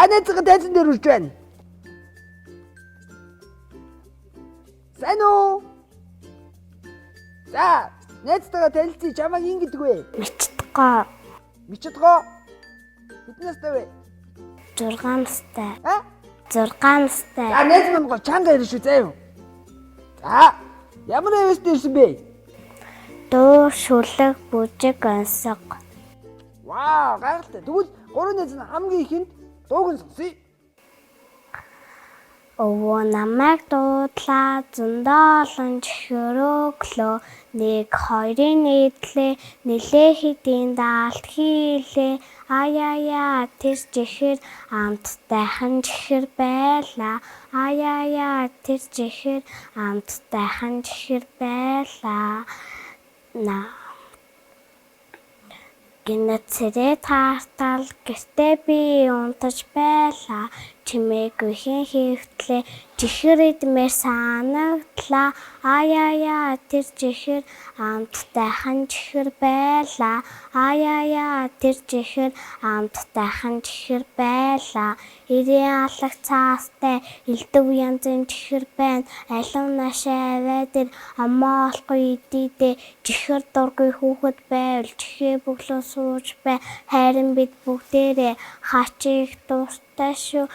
найзгаа тайзан дээр үрж байна. Сайн уу? За, найзтайгаа танилцъя. Чамайг ин гэдэг вэ? Мичдгаа. Мичдгоо. Хэдэн настай вэ? 6 настай. 6 настай. За, найз минь гоо чанга ирэн шүү заа юу. За, ямар өвөстэй ирсэн бэ? Дуу, шүлэг, бүжиг, онцог. Вау, гайхалтай. Тэгвэл гурван найз нь хамгийн ихэнд дууг нь сонсъё. Өвөө намайг дуудлаа зөндөө олон чихэр өглөө нэг хоёрын нийтлээ нэлээ хэдийн даалт хийлээ аяя тэр чихэр амттайхан чихэр байлаа аяя тэр чихэр амттайхан чихэр байлаа гинэцэрээ таартал гэртээ би унтаж байлаа чимээгүй хин хөвтлээ чихэр идмээр санагдлаа аяя тэр чихэр амттайхан чихэр байлаа аяя тэр чихэр амттайхан чихэр байлаа ирийн алах цаастай элдв янзын чихэр байна алин нашаа аваад амаа олохгүй идидэ чихэр дургүй хүүхэд байвал чихээ бүглөө сууж бай хайрын бид бүгдээрээ хаачих дуртай шүү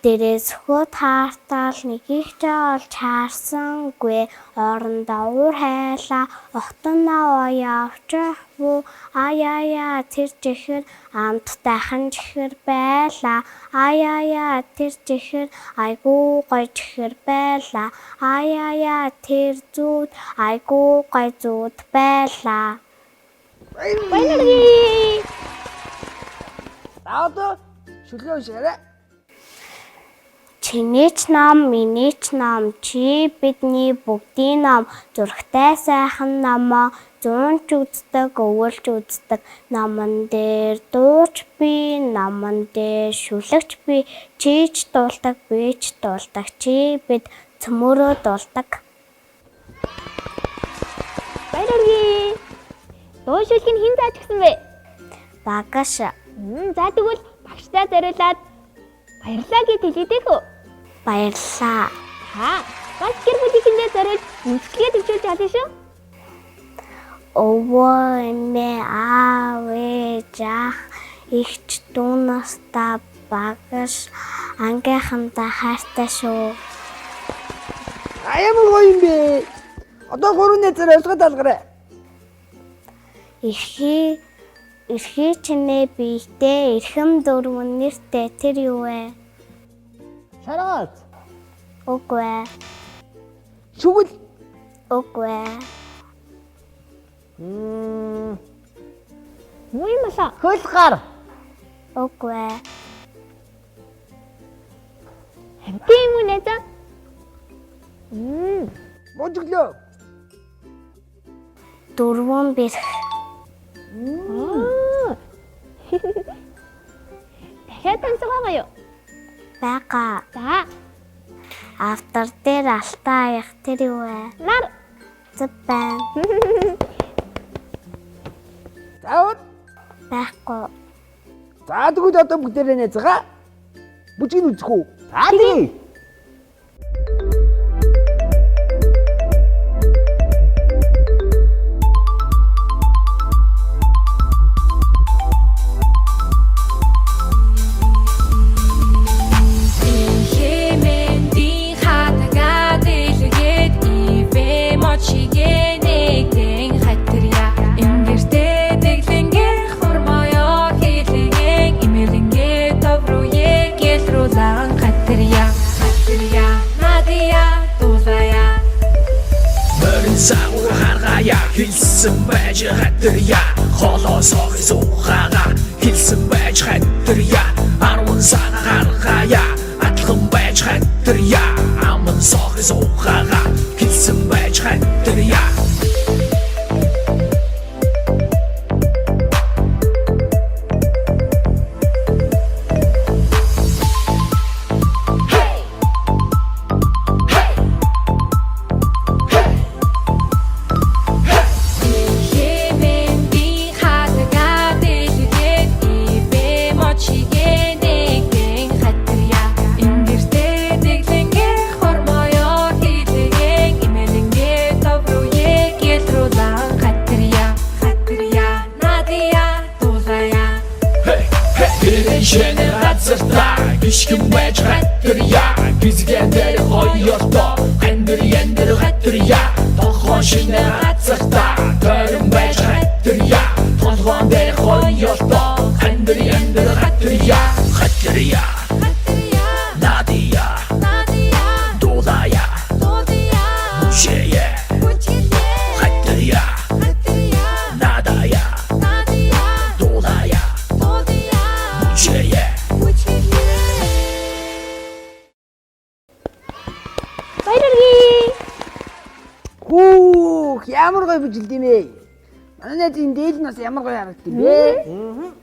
дээрээс хөө таартал нэг их жаал чаарсангүй орондоо уур хайлаа отон наваа явчих бүү аяя тэр чихэр амттайхан чихэр байлаа аяя тэр чихэр айгуу гой чихэр байлаа аяя тэр зүуд айгуу гой зүуд байлаа баярлалаа Одоо шүлгээ уншаарай. Чиний ч ном, миний ч ном, чи бидний бүгдийн ном, зургтай сайхан номоо зунж үздэг, өвөлж үздэг. Номон дээр дууч би, номон дээр шүлэгч би, чи ч дуулдаг, би ч дуулдаг, чи бид цөмөрөө дуулдаг. Баярлалаа. Дуу шүлгийг хэн зааж өгсөн бэ? Багаш. За тэгвэл багштай зориулаад баярлалаа гэж хэлээдэх үү? Баярлалаа. Бас гэр бүлийнхээ зориулж үнэлгээ төвчүүлж чадсан шүү. Өвөө эмээ аав ээж ах ихч дүү настай багаш ангийнхандаа хайртай шүү. Ямар гоё юм бэ? Одоо гурван найзаар ойлголт алгараа. Эрхий чинээ биетэй эрхэм дөрвөн нэртэй тэр юу вэ? Шаргаалт. Үгүй ээ. Шүгэл. Үгүй ээ. Муу юм аа. Хөлгар. Үгүй ээ. Хамтын юм уу нэ? Мужиглоо. Дөрвөн бэрх. Дахиад танцгаа юу? Бага. За. Автор дээр алтаа аяг тэр юу вэ? Нар. Зэпэн. Заавал Байхгүй. за тэгвэл одоо бүгдээрээ найзгаа бүжгийг үзэх үү? За тэгье. Хэлсэн байж хатарья холоосоо сухага хэлсэн байж хатарья 10 сар гаргая атлан байж хатарья аман соо сухага хэлсэн байж хатарья Бидний шинэ газартаа гიშгэн байж хатарья Гизгэн дээр хоёртоо хандэр хатарья Толгой шинэ газартаа төрөн байж хатарья Толгой дээр хоёртоо хандэр хатарья Хатарья Надия Дулая Мушея Хатарья Надая Дулая Мушея Баярлалаа. Хүүх ямар гоё бүжилд юм ээ. Манай найзын дээл нь бас ямар гоё харагдав бэ?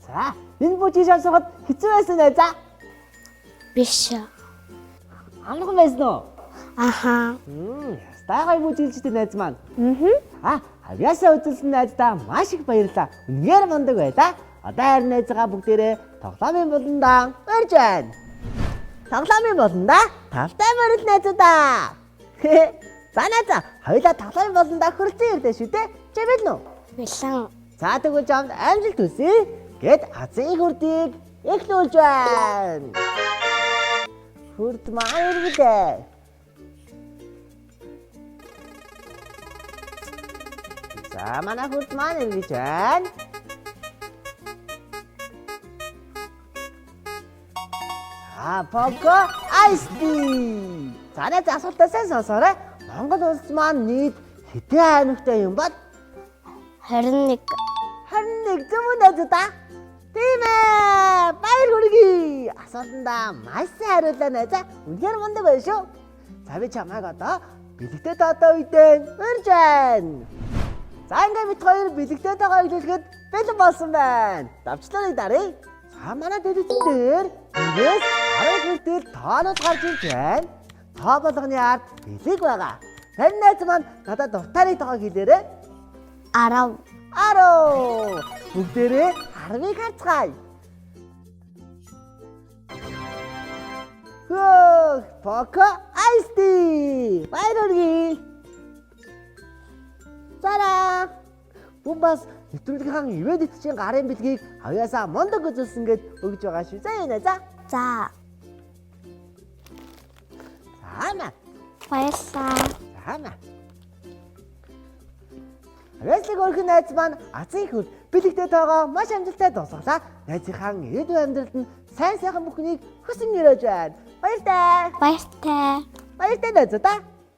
За, энэ бүжиг сонсоход хэцүү байсан найзаа? Биш. Амархан байсан уу? Аха. Ястай гоё бүжилчтэй найз маань. Авьяасаа үзүүлсэн найздаа маш их баярлалаа. Үнээр мундаг байлаа. Одоо харин найзгаа бүгдээрээ тоглоомын болондоо урьж байна. Тоглоомын болондоо тавтай морил найзуудаа. За найзаа, хоёулаа тоглоомын болондоо хөрөлцөн ярьдаа шүү дээ. Чи мэднэ үү? Бэлэн. За тэгвэл жамд амжилт хүсье. Гэт азын хүрдийг эхлүүлж байна. Хүрд маань иргэлээ. За манай хүрд маань иргэж байна. Поко айсти. За нэг асуултаа сайн сонсоорой. Монгол улс маань нийт хэдэн аймагтай юм бол? 21. 21 зөв үү найзаа? Тийм ээ. Баяр хүргэе. Асуултандаа маш сайн хариуллаа найзаа. Үнэхээр мундаг байна шүү. За би чамайг одоо бэлэгтэй тоотой үедээ урьж байна. За ингээд бид хоёр бэлэгтэй тоогоо хэлэхэд бэлэн болсон байна. Давчлалыг даръя. За манай дэлгэцэн дээр 1-ээс 10 хүртэл тоонууд гарч ирж байна. Тоо болгоны ард бэлэг байгаа. Тань найз маань надад дуртайрыг тоог хэлээрэй. 10. 10. Бүгдээрээ 10-ыг харцгаая. Хөөх, Поко айсти. Баяр хүргэе. Зараа. Бумбас нэвтрүүлгийнхаа ивэд итчийн гарын бэлгийг авьяасаа мундаг үзүүлсэн гэд өгж байгаа шүү. За энэ за. За. Заана. Баярлалаа. Заана. Авьяаслыг өргөн найз маань азын хөр бэлэгтэй тоогоо маш амжилттай дуусгалаа. Найзынхаа ирээдүйн амьдралд нь сайн сайхан бүхнийг хүсэн өрөөж байна. Баяртай. Баяртай. Баяртай найзаа.